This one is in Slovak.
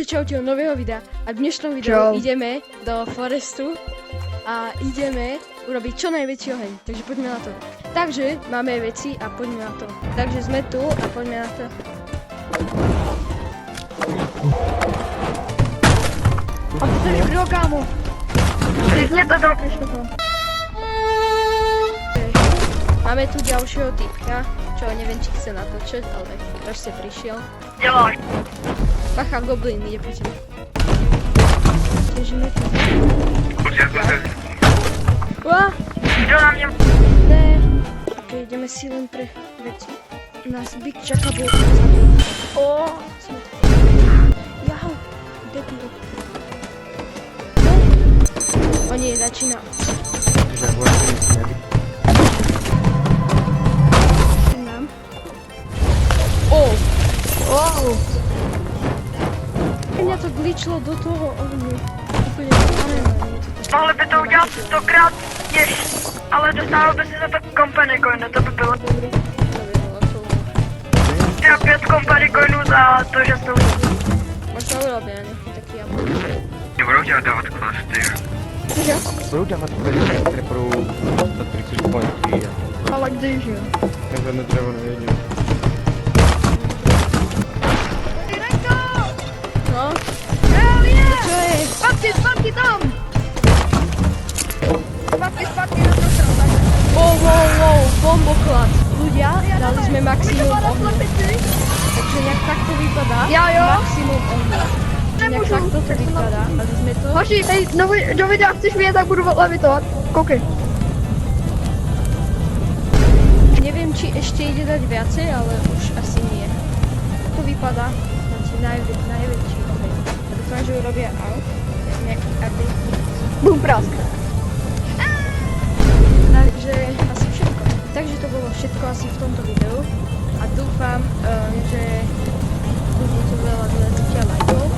Čaute do nového videa a v dnešnom videu ideme do forestu a ideme urobiť čo najväčší oheň, takže poďme na to. Takže máme veci a poďme na to. Takže sme tu a poďme na to. A ty jsi kdo, kámo? Přesně to dropneš to. Máme tu ďalšieho typka, čo neviem, či chce natočiť, ale proste prišiel. Děláš. Bacha, goblin ide po tebe. Težíme tu. Uá! Kdo na mě? Ne. Ok, ideme si len pre veci. Nás Big Jacka bol zabil. Ó, sme tu. Jau, debil. O nie, začína. Nám. Oh. Mňa to glitchlo do toho ohňu. Úplne parené. Mohli by to udělat 100krát těž, ale dostával by si za to company coin, to by bylo. Dobrý. To by bolo cool. Já 5 company coinů za to, že jsou. Možno urobia nejaký taký jablk. Nebudou dělat dávat klasty. Budou dávat klasty, které budou dostat 30 pointí. Ale když jo? Já žádné dřevo nevidím. No, Hell yeah! čo je? Zpátky tam! Zpátky na to tam. Wow, bomboklad. Ľudia, dali sme maximum ohňa. Takže nejak tak to vypadá. Ja, jo. Maximum ohňa. Nejak tak to vypadá. Dali sme to. Hoši, hej, do videa chceš vidět, tak budu levitovat. Koukej. Neviem, či ešte ide dať viacej, ale už asi nie. To vypadá. Najväčší oheň. A dúfam, že urobia out. Nejaký update. Bum, prask. Takže asi všetko. Takže to bolo všetko asi v tomto videu. A dúfam, že budú to veľa lajkov.